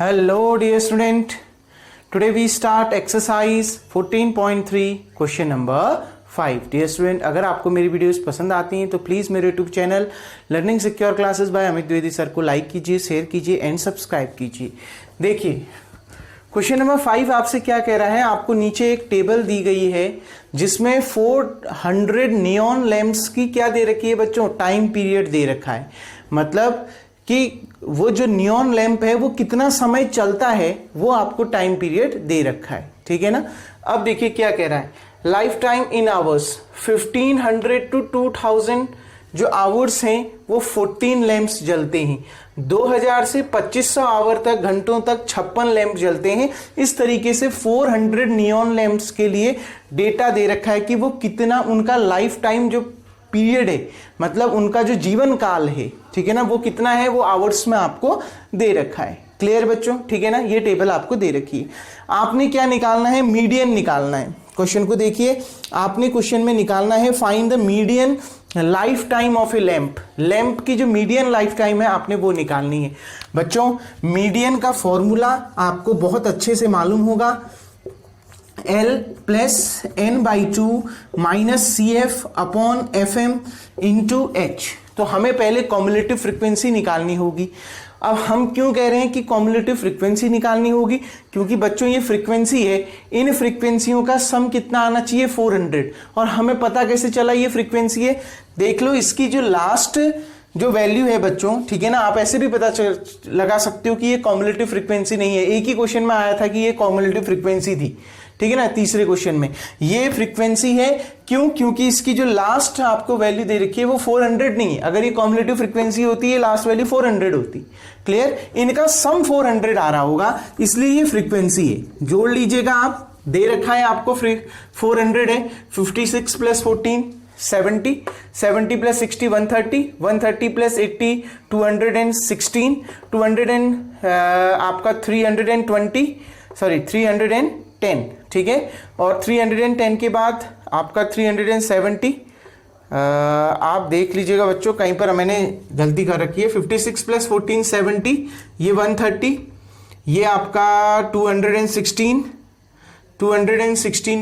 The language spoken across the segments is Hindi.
Hello dear student, today we start exercise 14.3 question number 5. Dear student, अगर आपको मेरी वीडियोस पसंद आती हैं तो प्लीज़ मेरे YouTube channel learning secure classes bye Amit Dwivedi sir को लाइक कीजिए, शेयर कीजिए एंड सब्सक्राइब कीजिए. देखिए क्वेश्चन नंबर 5 आपसे क्या कह रहा है. आपको नीचे एक टेबल दी गई है जिसमें 400 नियॉन लैंप्स की क्या दे रखी है बच्चों, टाइम पीरियड दे रखा है. मतलब कि वो जो नियॉन लैंप है वो कितना समय चलता है वो आपको टाइम पीरियड दे रखा है. ठीक है ना. अब देखिए क्या कह रहा है. Life time in hours 1500 to 2000 जो आवर्स हैं वो 14 लैंप्स जलते हैं. 2000 से 2500 आवर तक घंटों तक 56 लैंप जलते हैं. इस तरीके से 400 नियॉन लैंप्स के लिए डेटा दे रखा है कि वो कितना उनका लाइफ टाइम जो पीरियड है, मतलब उनका जो जीवन काल है, ठीक है ना, वो कितना है वो आवर्स में आपको दे रखा है. क्लियर बच्चों. ठीक है ना. ये टेबल आपको दे रखी है. आपने क्या निकालना है, मीडियन निकालना है. क्वेश्चन को देखिए, आपने क्वेश्चन में निकालना है find the median life time of A lamp. Lamp की जो मीडियन लाइफ टाइम है आपने वो निकालनी है. बच्चों मीडियन का फॉर्मूला आपको बहुत अच्छे से मालूम होगा. L plus N by two minus C F upon F M into H. तो हमें पहले कॉम्युलेटिव फ्रीक्वेंसी निकालनी होगी. अब हम क्यों कह रहे हैं कि कॉम्युलेटिव फ्रीक्वेंसी निकालनी होगी, क्योंकि बच्चों ये फ्रीक्वेंसी है, इन फ्रीक्वेंसियों का सम कितना आना चाहिए 400. और हमें पता कैसे चला ये फ्रीक्वेंसी है, देख लो इसकी जो लास्ट जो वैल्यू है बच्चों, ठीक है ना. आप ऐसे भी पता लगा सकते हो कि ये कॉम्युलेटिव फ्रीक्वेंसी नहीं है. एक ही क्वेश्चन में आया था कि ये कॉम्युलेटिव फ्रीक्वेंसी थी, ठीक है ना. तीसरे क्वेश्चन में ये फ्रीक्वेंसी है. क्यों? क्योंकि इसकी जो लास्ट आपको वैल्यू दे रखी है वो 400 नहीं है. अगर ये कॉम्युलेटिव फ्रीक्वेंसी होती है लास्ट वैल्यू 400 होती. क्लियर. इनका सम 400 आ रहा होगा, इसलिए ये फ्रीक्वेंसी है. जोड़ लीजिएगा आप. दे रखा है आपको 400 है. 56 प्लस 14 70, 70 प्लस 60 130, 130 प्लस 80 216, 200 आपका 320 सॉरी 310. ठीक है. और 310 के बाद आपका 370. आप देख लीजिएगा बच्चों, कहीं पर मैंने गलती कर रखी है. 56 प्लस 14 70, ये 130, ये आपका 216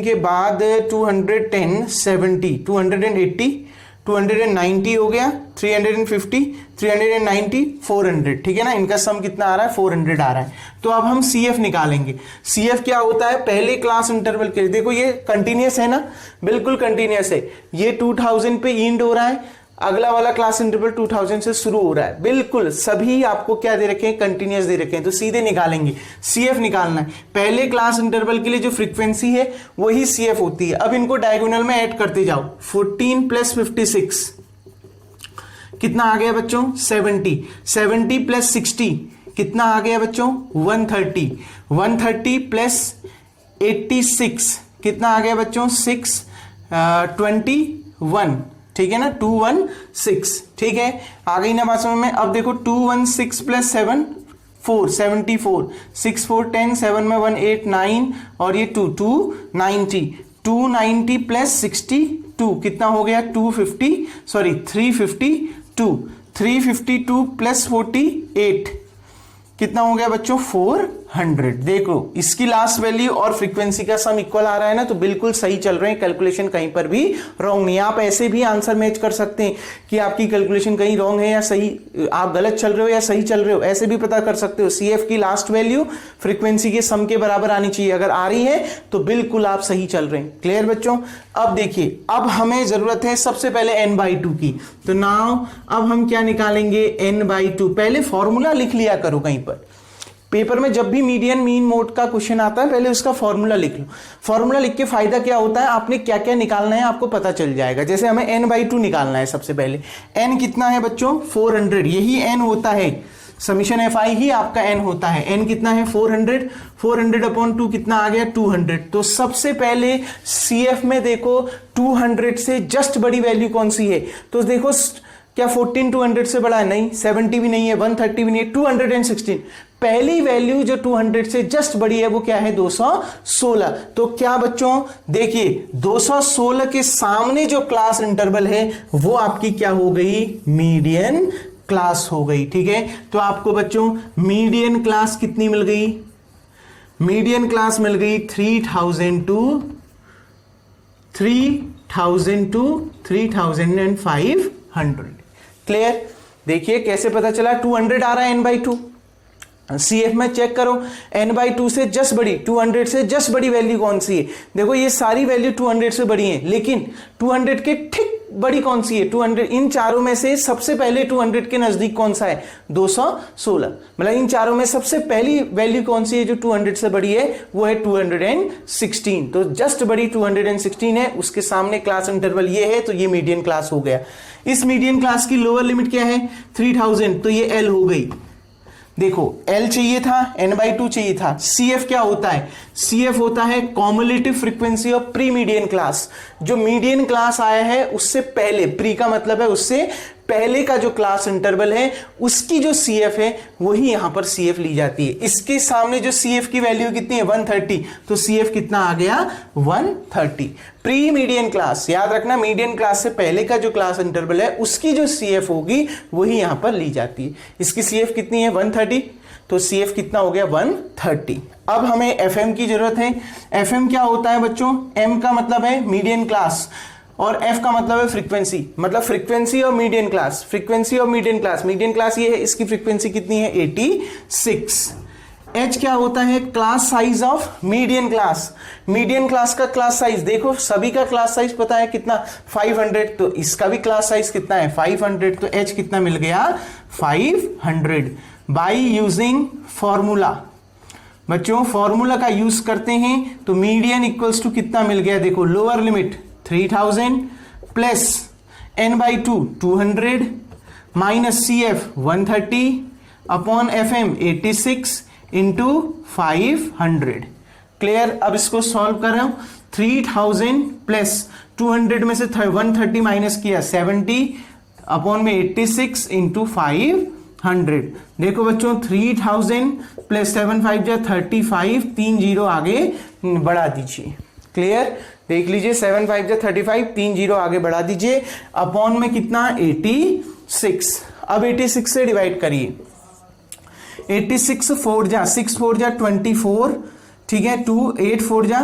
के बाद 210 70 280 290 हो गया. 350 390 400. ठीक है ना. इनका सम कितना आ रहा है 400 आ रहा है. तो अब हम CF निकालेंगे. CF क्या होता है, पहले क्लास इंटरवल के लिए. देखो ये कंटिन्यूअस है ना, बिल्कुल कंटिन्यूअस है. ये 2000 पे एंड हो रहा है, अगला वाला क्लास इंटरवल 2000 से शुरू हो रहा है. बिल्कुल सभी आपको क्या दे रखे हैं, कंटिन्यूअस दे रखे हैं. तो सीधे निकालेंगे. CF निकालना है. पहले क्लास इंटरवल के लिए जो फ्रीक्वेंसी है वही CF होती है. अब इनको डायगोनल में ऐड करते जाओ. 14 प्लस 56 कितना आ गया बच्चों, 70. 70 प्लस 60 कितना आ गया बच्चों, 130. 130 प्लस 86 कितना आ गया बच्चों, 621. ठीक है ना, 216. ठीक है. आ गई ना बात समझ में. अब देखो 216 प्लस 7 4 74, 6 4 10, 7 में 1 8 9 और ये 2 290. 290 प्लस 62 कितना हो गया, 352. 352 प्लस 48 कितना हो गया बच्चों, 400. देखो इसकी लास्ट वैल्यू और फ्रीक्वेंसी का सम इक्वल आ रहा है ना, तो बिल्कुल सही चल रहे हैं. कैलकुलेशन कहीं पर भी रॉन्ग नहीं. आप ऐसे भी आंसर मैच कर सकते हैं कि आपकी कैलकुलेशन कहीं रॉन्ग है या सही, आप गलत चल रहे हो या सही चल रहे हो, ऐसे भी पता कर सकते हो. CF की लास्ट वैल्यू फ्रीक्वेंसी के सम के बराबर आनी चाहिए. अगर आ रही है तो बिल्कुल आप सही चल रहे हैं. क्लियर बच्चों. अब देखिए, अब हमें जरूरत है सबसे पहले n/2 की. तो नाउ अब हम क्या निकालेंगे, n/2. पहले फॉर्मूला लिख लिया करो कहीं पर. पेपर में जब भी मीडियन मीन मोड का क्वेश्चन आता है पहले उसका फॉर्मूला लिख लो. फॉर्मूला लिख के फायदा क्या होता है, आपने क्या क्या निकालना है आपको पता चल जाएगा. जैसे हमें n/2 निकालना है. सबसे पहले n कितना है बच्चों, 400. यही n होता है, समीशन FI ही आपका n होता है. n कितना है 400. 400 अपॉन 2 कितना आ गया, 200. तो सबसे पहले CF में देखो 200 से जस्ट बड़ी वैल्यू कौन सी है. तो देखो क्या 14 200 से बड़ा है, नहीं. 70 भी नहीं है, 130 भी नहीं है, 216. पहली वैल्यू जो 200 से जस्ट बड़ी है वो क्या है, 216. तो क्या बच्चों देखिए 216 के सामने जो क्लास इंटरवल है वो आपकी क्या हो गई, मीडियन क्लास हो गई। ठीक है, तो आपको बच्चों मीडियन क्लास कितनी मिल गई? मीडियन क्लास मिल गई 3000 टू 3500। क्लियर? देखिए कैसे पता चला 200 आ रहा है n/2। CF में चेक करो n/2 से जस्ट बड़ी, 200 से जस्ट बड़ी वैल्यू कौन सी है? देखो ये सारी वैल्यू 200 से बड़ी है, लेकिन 200 के ठीक बड़ी कौन सी है? 200। इन चारों में से सबसे पहले 200 के नजदीक कौन सा है? 216। मतलब इन चारों में सबसे पहली वैल्यू कौन सी है जो 200 से बड़ी है? वो है 216। तो जस्ट बड़ी 216 है, उसके सामने क्लास इंटरवल ये है, तो ये मीडियन क्लास हो गया। इस मीडियन क्लास की लोअर लिमिट क्या है? 3000, तो ये L हो गई। देखो L चाहिए था, n/2 चाहिए था। CF क्या होता है? CF होता है cumulative frequency of pre median class. जो मीडियन क्लास आया है उससे पहले, प्री का मतलब है उससे पहले का जो क्लास इंटरवल है उसकी जो CF है वही यहां पर CF ली जाती है। इसके सामने जो CF की वैल्यू कितनी है? 130, तो CF कितना आ गया? 130। प्री मीडियन क्लास, याद रखना मीडियन क्लास से पहले का जो क्लास इंटरवल है उसकी जो CF होगी वही यहां पर ली जाती है। इसकी CF कितनी है? 130, तो CF कितना हो गया? 130। अब हमें FM की जरूरत है। FM क्या होता है बच्चों? M का मतलब है मीडियन क्लास और F का मतलब है फ्रीक्वेंसी, मतलब फ्रीक्वेंसी और मीडियन क्लास। फ्रीक्वेंसी और मीडियन क्लास, मीडियन क्लास ये है, इसकी फ्रीक्वेंसी कितनी है? 86। H क्या होता है? Class size of median class. Median class का क्लास साइज, देखो सभी का क्लास साइज पता है कितना? 500, तो इसका भी क्लास साइज कितना है? 500, तो H कितना मिल गया? 500। बाई यूजिंग फॉर्मूला, बच्चों फॉर्मूला का यूज करते हैं तो मीडियन इक्वल्स टू कितना मिल गया? देखो lower limit 3000 plus n/2 200 minus CF 130 upon FM 86 into 500। Clear? अब इसको सॉल्व कर रहा हूं। 3000 प्लस 200 में से 130 माइनस किया 70 अपॉन में 86 इंटू 500। देखो बच्चों 3000 प्लस 7 5 जा 35, 3 जीरो आगे बढ़ा दीजिए। क्लियर? देख लीजिए 7 5 जा 35, 3 जीरो आगे बढ़ा दीजिए। अपॉन में कितना? 86। अब 86 से डिवाइड करिए। 86 4 जा 6 4 जा 24, ठीक है। 2 8 4 जा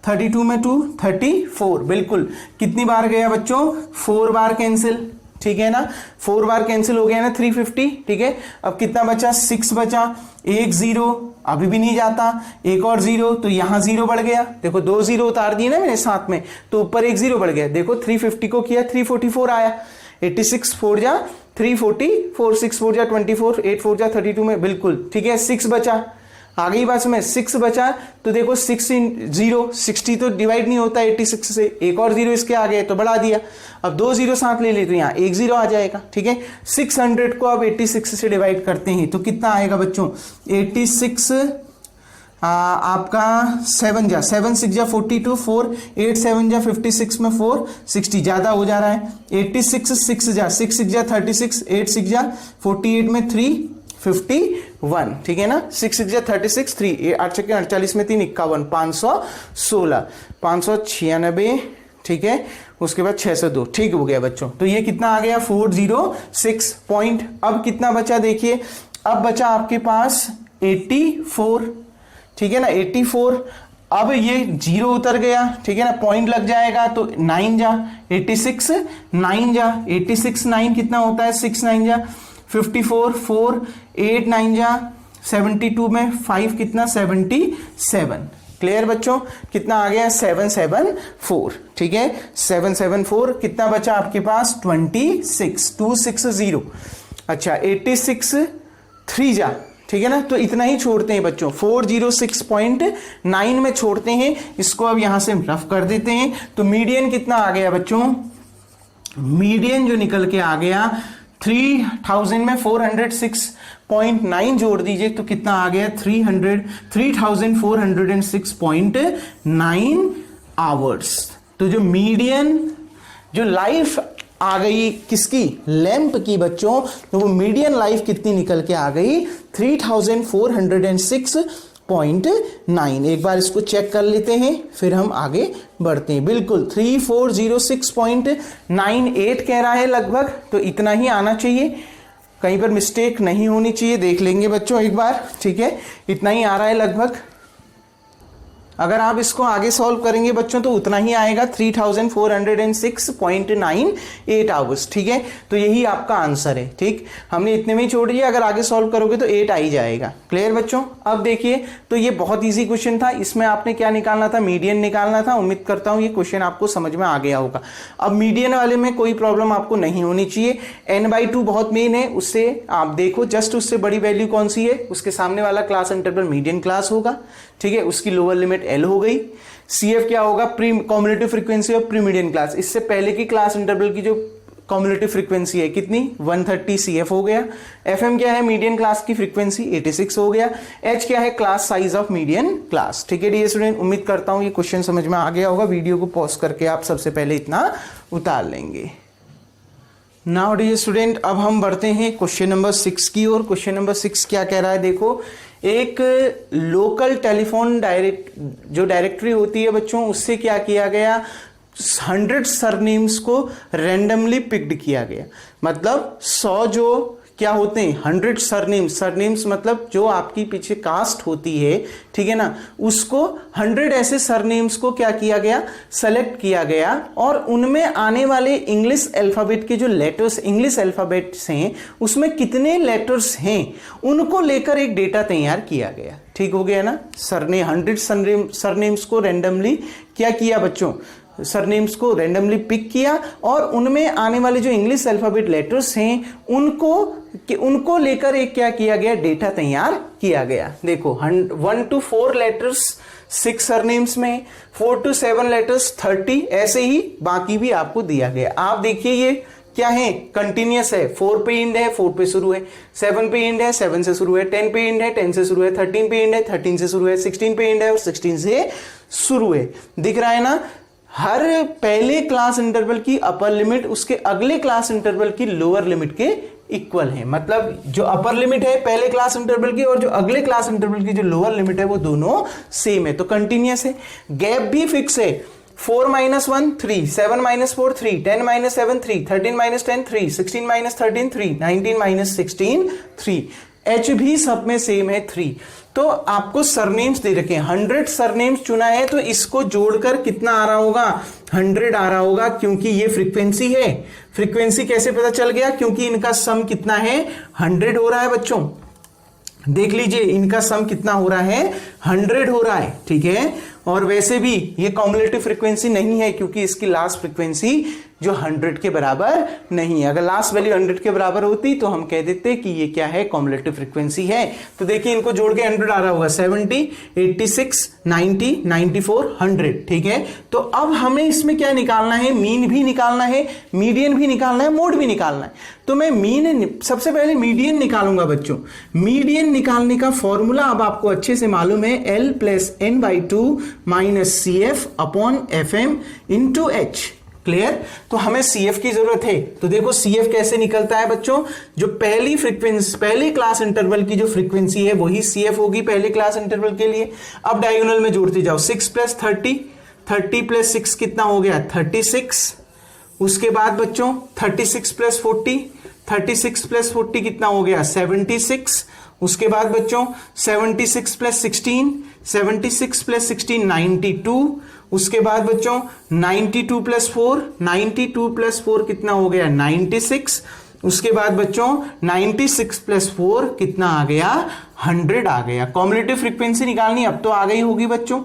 32 में 2 34। बिल्कुल कितनी बार गया बच्चों? 4 बार कैंसिल, ठीक है ना। 4 बार कैंसिल हो गया ना 350, ठीक है। अब कितना बचा? 6 बचा। एक जीरो अभी भी नहीं जाता, एक और जीरो, तो यहां जीरो बढ़ गया। देखो 2 जीरो उतार दिए ना मैंने साथ में, तो ऊपर एक जीरो बढ़ गया। देखो 350 को किया 344 आया। 86 4 जा 344, 6 4 जा 24, 8 4 जा 32 में, बिल्कुल ठीक है। 6 बचा, आ गई बात में। 6 बचा तो देखो 6 0 60 तो डिवाइड नहीं होता 86 से, एक और जीरो इसके आ गए तो बढ़ा दिया। अब 2 जीरो साथ ले ली तो यहाँ 1 जीरो आ जाएगा, ठीक है। 600 को अब 86 से डिवाइड करते हैं तो कितना आएगा बच्चों? 86 आपका 7 जा 7 6 जा 42, 4 8 7 जा 56 में 4 60 ज्यादा हो जा रहा है। 86 6 जा 6 6 जा 36, 8 6 जा 48 में 351, ठीक है ना। 6 6 जा 36, 3 8 6 48 में 3 51, 516, 596, ठीक है। उसके बाद 602, ठीक हो गया बच्चों। तो ये कितना आ गया? 406 पॉइंट। अब कितना बचा देखिए, अब बचा आपके पास 84, ठीक है ना। 84, अब ये जीरो उतर गया, ठीक है ना, पॉइंट लग जाएगा तो 9 जा 86, 9 जा 86, 9 कितना होता है? 6 9 जा 54, 4 8 9 जा 72 में 5 कितना? 77। क्लियर बच्चों? कितना आ गया? 774, ठीक है। 774 कितना बचा आपके पास? 26 260। अच्छा 86 3 जा, ठीक है ना। तो इतना ही छोड़ते हैं बच्चों, 406.9 में छोड़ते हैं इसको। अब यहां से रफ कर देते हैं तो मीडियन कितना आ गया बच्चों? मीडियन जो निकल के आ गया 3000 में 406.9 जोड़ दीजिए तो कितना आ गया? 3406.9 आवर्स। तो जो मीडियन जो लाइफ आ गई किसकी? लैंप की बच्चों। तो वो मीडियन लाइफ कितनी निकल के आ गई? 3406.9। एक बार इसको चेक कर लेते हैं फिर हम आगे बढ़ते हैं। बिल्कुल 3406.98 कह रहा है लगभग, तो इतना ही आना चाहिए। कहीं पर मिस्टेक नहीं होनी चाहिए, देख लेंगे बच्चों एक बार, ठीक है। इतना ही आ रहा है लगभग। अगर आप इसको आगे सॉल्व करेंगे बच्चों तो उतना ही आएगा, 3406.98 आवर्स, ठीक है। तो यही आपका आंसर है, ठीक। हमने इतने में ही छोड़ दिया, अगर आगे सॉल्व करोगे तो 8 आ ही जाएगा। क्लियर बच्चों। अब देखिए, तो ये बहुत इजी क्वेश्चन था, इसमें आपने क्या निकालना था, मीडियन निकालना था। उम्मीद करता हूं ये क्वेश्चन आपको समझ में आ गया होगा। अब मीडियन वाले में कोई प्रॉब्लम आपको नहीं होनी चाहिए। n/2 बहुत मेन है, उससे आप देखो जस्ट उससे बड़ी वैल्यू कौन सी है, उसके सामने वाला क्लास इंटरवल मीडियन क्लास होगा, ठीक है। उसकी लोअर लिमिट L हो गई। CF क्या होगा, pre cumulative frequency of pre median class. इससे पहले की क्लास इंटरवल की जो कॉम्युलेटिव फ्रीक्वेंसी है कितनी, 130 CF हो गया। FM क्या है, मीडियन क्लास की फ्रीक्वेंसी 86 हो गया। H क्या है, class size of median class, ठीक है डियर स्टूडेंट। उम्मीद करता हूं ये क्वेश्चन समझ में आ गया होगा। वीडियो को पॉज करके आप सबसे पहले इतना उतार लेंगे। नाउ डियर स्टूडेंट, अब हम बढ़ते हैं क्वेश्चन नंबर 6 की ओर। क्वेश्चन नंबर 6 क्या कह रहा है, देखो। एक लोकल टेलीफोन जो डायरेक्टरी होती है बच्चों, उससे क्या किया गया, 100 सरनेम्स को रैंडमली पिक्ड किया गया। मतलब 100 जो क्या होते हैं, 100 सरनेम्स मतलब जो आपकी पीछे कास्ट होती है, ठीक है ना, उसको 100 ऐसे सरनेम्स को क्या किया गया, सेलेक्ट किया गया। और उनमें आने वाले इंग्लिश अल्फाबेट के जो लेटर्स, इंग्लिश अल्फाबेट्स हैं, उसमें कितने लेटर्स हैं, उनको लेकर एक डेटा तैयार किया गया। ठीक हो गया ना। 100 सरनेम्स को रैंडमली क्या किया बच्चों, सरनेम्स को रैंडमली पिक किया और उनमें आने वाले जो इंग्लिश अल्फाबेट लेटर्स हैं उनको लेकर एक क्या किया गया, डेटा तैयार किया गया। देखो 1 to 4 लेटर्स 6 सरनेम्स में, 4 to 7 लेटर्स 30, ऐसे ही बाकी भी आपको दिया गया। आप देखिए ये क्या है, कंटिन्यूअस है। 4 पे इंड है, 4 पे शुरू है। 7 पे इंड है, 7 से शुरू है। 10 पे इंड है, 10 से शुरू है। 13 पे इंड है, 13 से शुरू है। 16 पे इंड है और 16 से शुरू है। दिख रहा है ना। हर पहले क्लास इंटरवल की अपर लिमिट उसके अगले क्लास इंटरवल की लोअर लिमिट के इक्वल है। मतलब जो अपर लिमिट है पहले क्लास इंटरवल की और जो अगले क्लास इंटरवल की जो लोअर लिमिट है वो दोनों सेम है, तो कंटिन्यूअस है। गैप भी फिक्स है। 4 - 1 3, 7 - 4 3, 10 - 7 3, 13 - 10 3, 16 - 13 3, 19 - 16 3। H भी सब में सेम है 3। तो आपको सरनेम्स दे रखे हैं, 100 सरनेम्स चुना है, तो इसको जोड़कर कितना आ रहा होगा, 100 आ रहा होगा, क्योंकि ये फ्रीक्वेंसी है। फ्रीक्वेंसी कैसे पता चल गया, क्योंकि इनका सम कितना है, 100 हो रहा है बच्चों। देख लीजिए इनका सम कितना हो रहा है, 100 हो रहा है, ठीक है। और वैसे भी ये कॉम्युलेटिव फ्रीक्वेंसी नहीं है, क्योंकि इसकी लास्ट फ्रीक्वेंसी जो 100 के बराबर नहीं है। अगर लास्ट वैल्यू 100 के बराबर होती तो हम कह देते कि ये क्या है, कॉम्युलेटिव फ्रीक्वेंसी है। तो देखिए इनको जोड़ के 100 आ रहा होगा, 70, 86, 90, 94, 100, ठीक है। तो अब हमें इसमें क्या निकालना है, मीन भी निकालना है, मीडियन भी निकालना है, मोड भी निकालना है। तो मैं सबसे पहले मीडियन निकालूंगा बच्चों। मीडियन निकालने का फॉर्मूला अब आपको अच्छे से मालूम है, L + n/2 - CF / FM × H। Clear. तो हमें CF की जरूरत है। तो देखो CF कैसे निकलता है बच्चों, जो पहली फ्रीक्वेंसी, पहले क्लास इंटरवल की जो फ्रीक्वेंसी है वही CF होगी पहले क्लास इंटरवल के लिए। अब डायगोनल में जोड़ते जाओ, 6 + 30, 30 + 6 कितना हो गया, 36। उसके बाद बच्चों 36 + 40, 36 + 40 कितना हो गया, 76। उसके बाद बच्चों 76 + 16, 76 + 16 92। उसके बाद बच्चों 92 + 4, 92 + 4 कितना हो गया, 96। उसके बाद बच्चों 96 + 4 कितना आ गया, 100 आ गया। कॉम्युलेटिव फ्रीक्वेंसी निकालनी अब तो आ गई होगी बच्चों,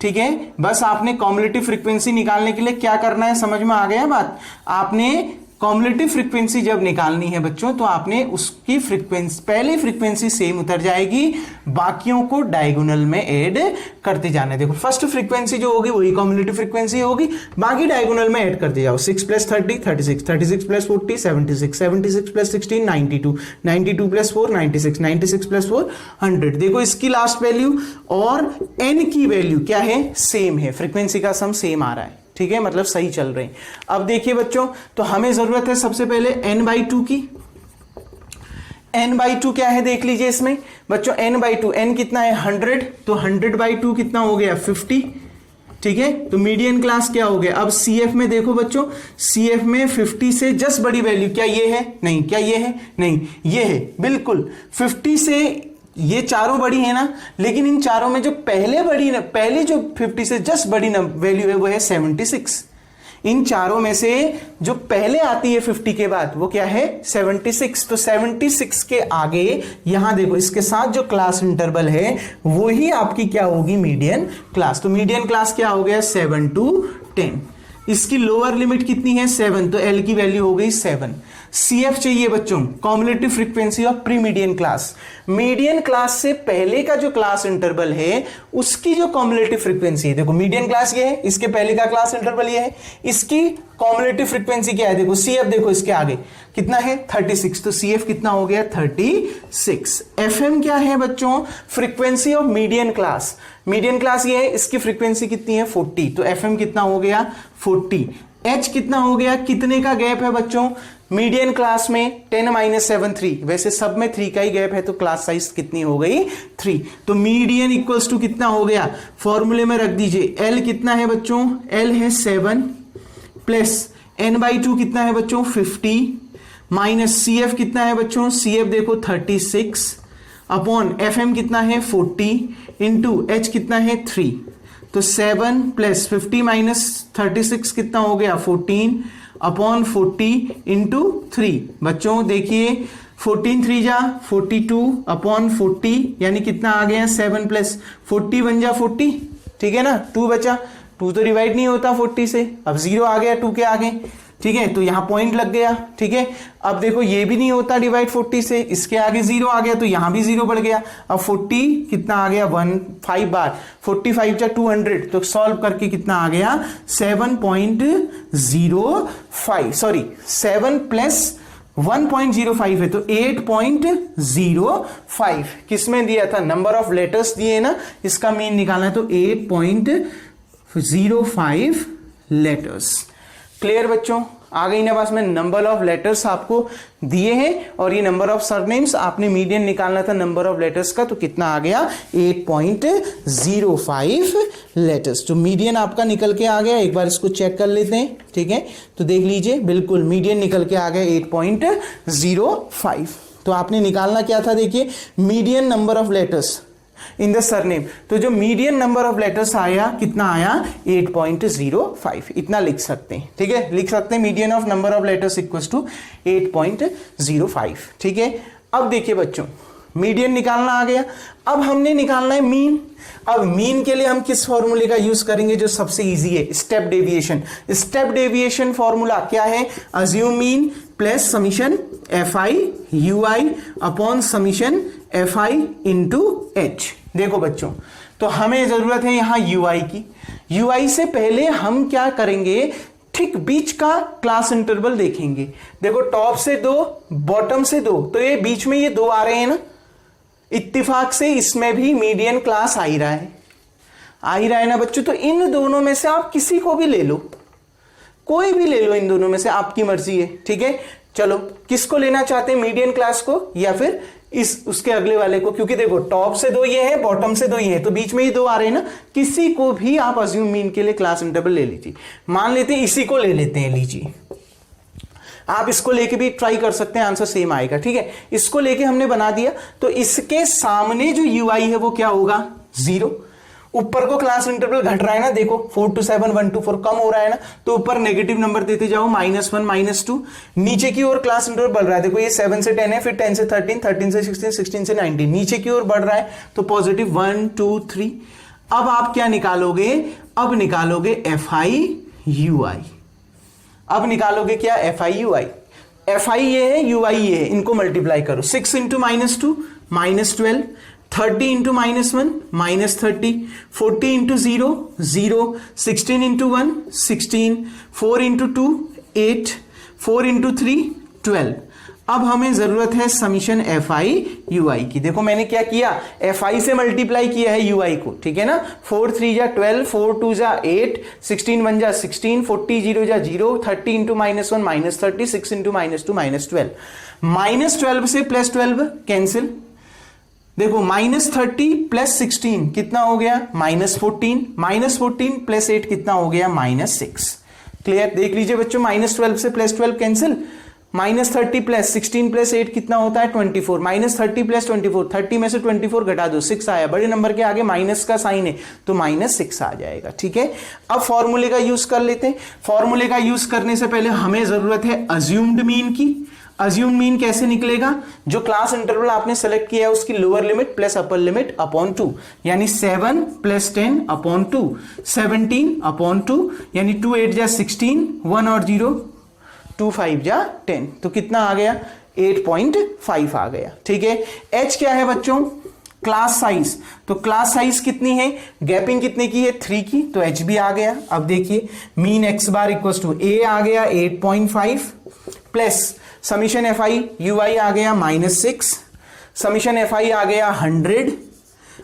ठीक है। बस आपने कॉम्युलेटिव फ्रीक्वेंसी निकालने के लिए क्या करना है, समझ में आ गया बात। आपने कॉम्युलेटिव फ्रीक्वेंसी जब निकालनी है बच्चों, तो आपने उसकी फ्रीक्वेंसी, पहली फ्रीक्वेंसी सेम उतर जाएगी, बाकियों को डायगोनल में ऐड करते जाना है। देखो फर्स्ट फ्रीक्वेंसी जो होगी वही कॉम्युलेटिव फ्रीक्वेंसी होगी, बाकी डायगोनल में ऐड करते जाओ। 6 + 30 36, 36 + 40 76, 76 + 16 92, 92 + 4 96, 96 + 4 100। देखो इसकी लास्ट वैल्यू और n की वैल्यू क्या है, सेम है, फ्रीक्वेंसी का सम सेम आ रहा है, ठीक है, मतलब सही चल रहे हैं। अब देखिए बच्चों, तो हमें जरूरत है सबसे पहले n/2 की। n/2 क्या है देख लीजिए इसमें बच्चों, n/2, n कितना है 100, तो 100/2 कितना हो गया 50, ठीक है, तो मीडियन क्लास क्या हो गया। अब सीएफ में देखो बच्चों, सीएफ में 50 से जस्ट बड़ी वैल्यू क्या ये है, नहीं, क्या ये है, नहीं, ये है, बिल्कुल 50 से ये चारों बड़ी है ना, लेकिन इन चारों में जो पहले जो 50 से जस्ट बड़ी वैल्यू है वो है 76। इन चारों में से जो पहले आती है 50 के बाद वो क्या है, 76। तो 76 के आगे यहां देखो इसके साथ जो क्लास इंटरवल है वो ही आपकी क्या होगी, मीडियन क्लास। तो मीडियन क्लास क्या हो गया, 7 to 10। इसकी लोअर लिमिट कितनी है, 7, तो एल की वैल्यू हो गई 7। सीएफ चाहिए बच्चों, cumulative frequency of pre median class. Median class से पहले का जो क्लास इंटरवल है उसकी जो कॉम्युलेटिव फ्रीक्वेंसी है, देखो मीडियन क्लास ये है, इसके पहले का क्लास इंटरवल ये है, इसकी कॉम्युलेटिव फ्रीक्वेंसी क्या है, देखो सीएफ देखो इसके आगे कितना है, 36। तो सीएफ कितना हो गया, 36। एफएम क्या है बच्चों, frequency of median class. Median class ये है, इसकी फ्रीक्वेंसी कितनी है, 40। तो एफएम कितना हो गया, 40। एच कितना हो गया, कितने का गैप है बच्चों, मीडियन क्लास में 10 - 7 3, वैसे सब में 3 का ही गैप है, तो क्लास साइज कितनी हो गई, 3। तो मीडियन इक्वल्स टू कितना हो गया, फॉर्मूले में रख दीजिए, एल कितना है बच्चों, एल है 7 प्लस n/2 कितना है बच्चों, 50 माइनस सीएफ कितना है बच्चों, सीएफ देखो 36 अपॉन एफएम कितना है 40 इंटू एच कितना है 3। तो 7 प्लस 50 माइनस 36 कितना हो गया, 14 अपॉन 40 इंटू 3। बच्चों देखिए 14 3 जा 42 अपॉन 40 यानी कितना आ गया, 7 प्लस 40 बन जा 40, ठीक है ना, 2 बचा, 2 तो डिवाइड नहीं होता 40 से, अब 0 आ गया 2 के आगे, ठीक है, तो यहां पॉइंट लग गया, ठीक है। अब देखो ये भी नहीं होता डिवाइड 40 से, इसके आगे 0 आ गया तो यहां भी 0 बढ़ गया। अब 40 कितना आ गया, 5 बार 45 जा 200, तो सॉल्व करके कितना आ गया, 7.05, सॉरी 7 प्लस 1.05 है तो 8.05 किसमें दिया था, नंबर ऑफ लेटर्स दिए ना, इसका मीन निकालना है तो 8.05 लेटर्स। क्लियर बच्चों, आ गई ना पास में, नंबर ऑफ लेटर्स आपको दिए हैं और ये नंबर ऑफ सरनेम्स, आपने मीडियन निकालना था नंबर ऑफ लेटर्स का, तो कितना आ गया 8.05 लेटर्स। तो मीडियन आपका निकल के आ गया, एक बार इसको चेक कर लेते हैं, ठीक है, तो देख लीजिए बिल्कुल मीडियन निकल के आ गया 8.05। तो आपने निकालना क्या था, देखिए median number of letters in the surname, तो जो मीडियन नंबर ऑफ लेटर्स आया कितना आया 8.05, इतना लिख सकते हैं, ठीक है, लिख सकते हैं median of number of letters equals to 8.05, ठीक है। अब देखिए बच्चों मीडियन निकालना आ गया, अब हमने निकालना है मीन। अब मीन के लिए हम किस फॉर्मूले का यूज करेंगे, जो सबसे इजी है, step deviation. Step deviation formula क्या है, assume mean plus summation fi ui upon summation fi into H. देखो बच्चों, तो हमें जरूरत है यहां ui की। ui से पहले हम क्या करेंगे, ठीक बीच का क्लास इंटरवल देखेंगे। देखो टॉप से 2 बॉटम से 2, तो ये बीच में ये 2 आ रहे हैं ना, इत्तेफाक से इसमें भी मीडियन क्लास आ ही रहा है ना बच्चों। तो इन दोनों में से आप किसी को भी ले लो, कोई भी ले लो, इन दोनों में से आपकी मर्जी है, ठीक है। चलो किसको लेना चाहते हैं, मीडियन क्लास को या फिर उसके अगले वाले को, क्योंकि देखो टॉप से 2 ये है, बॉटम से 2 ये है, तो बीच में ये 2 आ रहे हैं ना, किसी को भी आप अज्यूम मीन के लिए क्लास इंटरवल ले लीजिए। मान लेते हैं इसी को ले लेते हैं, लीजिए, आप इसको लेके भी ट्राई कर सकते हैं, आंसर सेम आएगा, ठीक है। इसको लेके हमने बना दिया, तो इसके सामने जो ui है वो क्या होगा, 0। ऊपर को क्लास इंटरवल घट रहा है ना, देखो 4 to 7 1 to 4 कम हो रहा है ना, तो ऊपर नेगेटिव नंबर देते जाओ, -1 -2। नीचे की ओर क्लास इंटरवल बढ़ रहा है, देखो ये 7 से 10 है, फिर 10 से 13 13 से 16 16 से 19, नीचे की ओर बढ़ रहा है, तो पॉजिटिव 1 2 3। अब आप क्या निकालोगे, अब निकालोगे fi ui। अब निकालोगे क्या, fi ui। fi ये है, ui ये है, इनको मल्टीप्लाई करो, 6 into -2 -12, 30 into -1 -30, 40 into 0 0, 16 into 1 16, 4 into 2 8, 4 into 3 12। अब हमें जरूरत है समीशन fi ui की। देखो मैंने क्या किया, fi से मल्टीप्लाई किया है ui को, ठीक है ना। 4 3 जा 12, 4 2 जा 8, 16 1 जा 16, 40 0 जा 0, 30 इंटू -1 -30, 6 इंटू -2 -12। -12 से +12 कैंसिल, देखो -30 प्लस 16 कितना हो गया -14, -14 प्लस 8 कितना हो गया -6। क्लियर, देख लीजिए बच्चों, -12 से +12 कैंसिल, -30 प्लस 16 प्लस 8 कितना होता है 24, -30 प्लस 24, 30 में से 24 घटा दो 6 आया, बड़े नंबर के आगे माइनस का साइन है तो -6 आ जाएगा। ठीक है, अब फॉर्मूले का यूज कर लेते हैं। फॉर्मूले का यूज करने से पहले हमें जरूरत है अज्यूम्ड मीन की। अज्यूम मीन कैसे निकलेगा, जो क्लास इंटरवल आपने सेलेक्ट किया है उसकी lower limit plus upper limit upon 2, यानी 7 प्लस 10 अपॉन 2, 17 अपॉन 2, यानी 2 8 जा 16, 1 और 0, 2 5 जा 10, तो कितना आ गया 8.5 आ गया। ठीक है, h क्या है बच्चों, क्लास साइज, तो क्लास साइज कितनी है, गैपिंग कितने की है 3 की, तो h भी आ गया। अब देखिए mean x bar equal to a आ गया 8.5 plus summation F I U I आ गया -6, समीशन एफ आई आ गया 100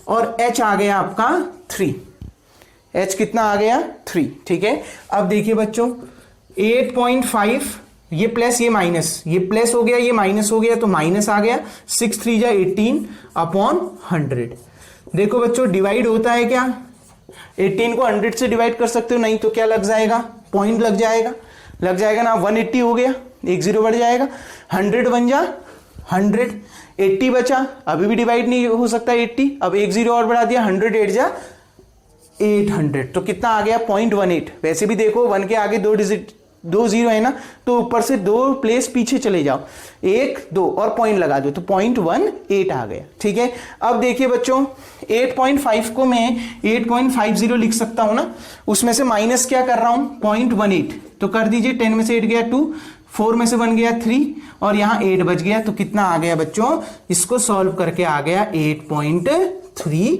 और h आ गया आपका 3, h कितना आ गया 3। ठीक है, अब देखिए बच्चों 8.5, ये प्लस ये माइनस, ये प्लस हो गया ये माइनस हो गया तो माइनस आ गया, 6 3 जा 18 अपॉन 100। देखो बच्चों डिवाइड होता है क्या, 18 को 100 से डिवाइड कर सकते हो, नहीं तो क्या लग जाएगा, पॉइंट लग जाएगा ना, 180 हो गया, एक 0 बढ़ जाएगा, 100 बन जा 100, 80 बचा, अभी भी डिवाइड नहीं हो सकता 80, अब एक 0 और बढ़ा दिया, 100 8 जा 800, तो कितना आ गया 0.18। वैसे भी देखो 1 के आगे 2 डिजिट 2 0 है ना, तो ऊपर से 2 प्लेस पीछे चले जाओ, 1 2 और पॉइंट लगा दो तो 0.18 आ गया। ठीक है, अब देखिए बच्चों 8.5 को मैं 8.50 लिख सकता हूं ना, उसमें से माइनस क्या कर रहा हूं 0.18, तो कर दीजिए, 10 में से 8 गया 2, 4 में से 1 गया 3 और यहां 8 बच गया, तो कितना आ गया बच्चों, इसको सॉल्व करके आ गया 8.32।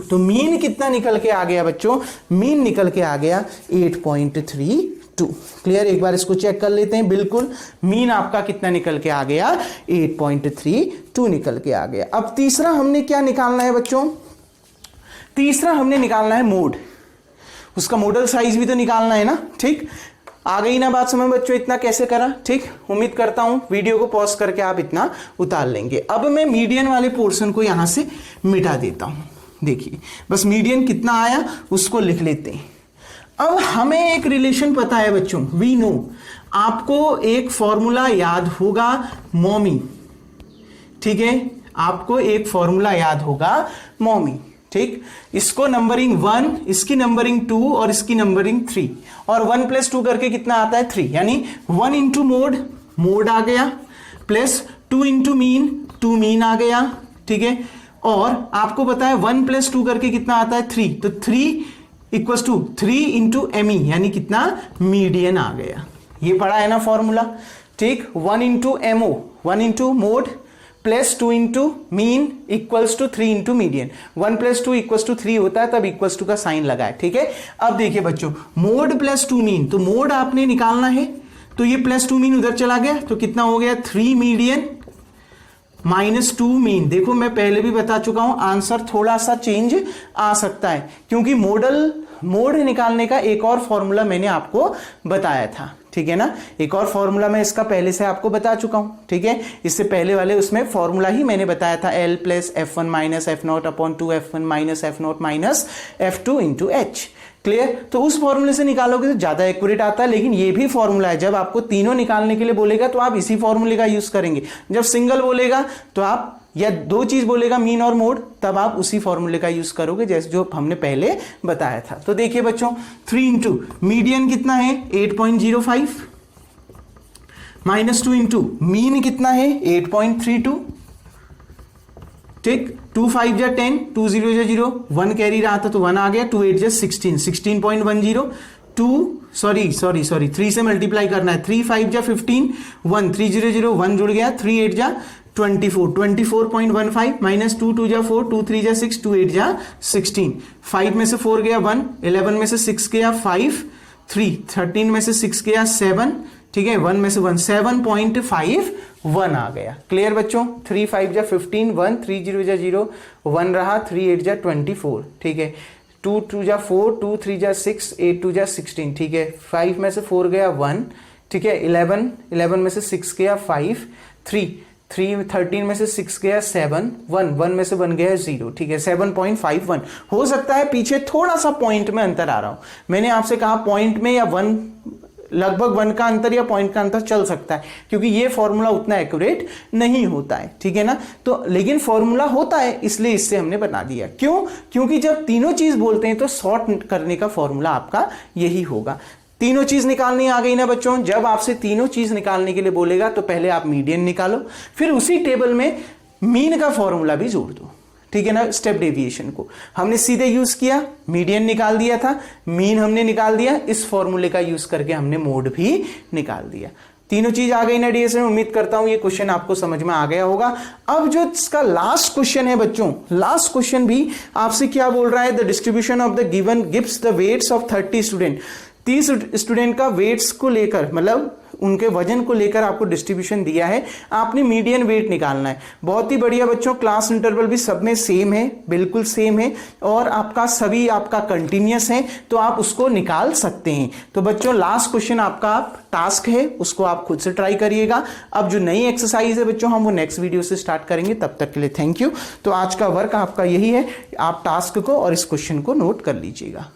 तो मीन कितना निकल के आ गया बच्चों, मीन निकल के आ गया 8.32। क्लियर, एक बार इसको चेक कर लेते हैं, बिल्कुल मीन आपका कितना निकल के आ गया 8.32 निकल के आ गया। अब तीसरा हमने क्या निकालना है बच्चों, तीसरा हमने निकालना है मोड, उसका मॉडल साइज भी तो निकालना है ना। ठीक, आ गई ना बात समझ बच्चों, इतना कैसे करा। ठीक, उम्मीद करता हूं वीडियो को पॉज करके आप इतना उतार लेंगे। अब मैं मीडियन वाले पोर्शन को यहां से मिटा देता हूं, देखिए बस मीडियन कितना आया उसको लिख लेते हैं। अब हमें एक रिलेशन पता है बच्चों, वी नो, आपको एक फॉर्मूला याद होगा मोमी। ठीक है, आपको एक फॉर्मूला याद होगा मोमी। ठीक, इसको नंबरिंग 1, इसकी नंबरिंग 2 और इसकी नंबरिंग 3, और 1 + 2 करके कितना आता है 3, यानी 1 × मोड, मोड आ गया, प्लस 2 × मीन, 2 मीन आ गया। ठीक है, और आपको पता है 1 + 2 करके कितना आता है 3, तो 3 = 3 × ME, यानी कितना मीडियन आ गया। ये पढ़ा है ना फॉर्मूला। ठीक, 1 × MO, 1 × mode plus 2 × mean equals to 3 × median, 1 + 2 = 3 होता है, तब इक्वल्स टू का साइन लगा है। ठीक है, अब देखिए बच्चों मोड प्लस 2 मीन, तो मोड आपने निकालना है, तो ये +2 मीन उधर चला गया, तो कितना हो गया 3 मीडियन -2 मीन। देखो मैं पहले भी बता चुका हूं, आंसर थोड़ा सा चेंज आ सकता है, क्योंकि मोड निकालने का एक और फॉर्मूला मैंने आपको बताया था। ठीक है ना, एक और फॉर्मूला मैं इसका पहले से आपको बता चुका हूं। ठीक है, इससे पहले वाले उसमें फॉर्मूला ही मैंने बताया था, L + F1 - F0/2 F1 - F0 - F2 × H। Clear, तो उस फॉर्मूले से निकालोगे तो ज्यादा एक्यूरेट आता है, लेकिन ये भी फॉर्मूला है, जब आपको तीनों निकालने के लिए बोलेगा तो आप इसी फॉर्मूले का यूज करेंगे, जब सिंगल बोलेगा तो आप, या 2 चीज बोलेगा मीन और मोड, तब आप उसी फॉर्मूले का यूज करोगे जैसे जो हमने पहले बताया था। तो देखिए बच्चों 3 × मीडियन कितना है 8.05, -2 × मीन कितना है 8.32। ठीक, 2 5 जा 10, 2 0 जा 0, 1 कैरी रहा था तो 1 आ गया, 2 8 जा 16, 16.10, 3 से मल्टीप्लाई करना है, 3 5 जा 15, 1 3 0 0, 1 जुड़ गया, 3 8 जा 24, 24.15 -2 2 जा 4, 2 3 जा 6, 2 8 जा 16, 5 में से 4 गया 1, 11 में से 6 गया 5, 3 13 में से 6 गया 7। ठीक है, 1 में से 1, 7.51 आ गया। क्लियर बच्चों, 3 5 जा 15, 1 3 0 जा 0, 1 रहा, 3 8 जा 24। ठीक है, 2 2 जा 4, 2 3 जा 6, 8 2 जा 16। ठीक है, 5 में से 4 गया 1। ठीक है, 11 में से 6 गया 5, 3 13 में से 6 गया 7, 1 में से 1 गया 0, ठीक है 7.51। हो सकता है पीछे थोड़ा सा पॉइंट में अंतर आ रहा हो, मैंने आपसे कहा पॉइंट में या 1 लगभग 1 का अंतर या पॉइंट का अंतर चल सकता है, क्योंकि ये फॉर्मूला उतना एक्यूरेट नहीं होता है, ठीक है ना। तो लेकिन फॉर्मूला होता है, इसलिए इससे हमने बना दिया। क्यों? क्योंकि जब तीनों चीज बोलते हैं तो सॉर्ट करने का फॉर्मूला आपका यही होगा। तीनों चीज निकालनी आ गई ना बच्चों। जब आपसे तीनों चीज निकालने के लिए बोलेगा तो पहले आप मीडियन निकालो, फिर उसी टेबल में मीन का फॉर्मूला भी जोड़ दो, ठीक है ना। स्टेप डेविएशन को हमने सीधे यूज किया, मीडियन निकाल दिया था, मीन हमने निकाल दिया, इस फॉर्मूले का यूज करके हमने मोड भी निकाल दिया। तीनों चीज आ गई ना डीएस में। उम्मीद करता हूं ये क्वेश्चन आपको समझ में आ गया होगा। अब जो इसका लास्ट क्वेश्चन है बच्चों, लास्ट क्वेश्चन भी आपसे क्या बोल रहा है, the distribution of the given gives the weights of 30 student. 30 student का वेट्स को लेकर, मतलब उनके वजन को लेकर आपको डिस्ट्रीब्यूशन दिया है, आपने मीडियन वेट निकालना है। बहुत ही बढ़िया बच्चों, क्लास इंटरवल भी सब में सेम है, बिल्कुल सेम है, और आपका सभी आपका कंटिन्यूअस है, तो आप उसको निकाल सकते हैं। तो बच्चों लास्ट क्वेश्चन आपका टास्क है, उसको आप खुद से ट्राई करिएगा। अब जो नई एक्सरसाइज है बच्चों, हम वो नेक्स्ट वीडियो से स्टार्ट करेंगे। तब तक के लिए थैंक यू। तो आज का वर्क आपका यही है, आप टास्क को और इस क्वेश्चन को नोट कर लीजिएगा।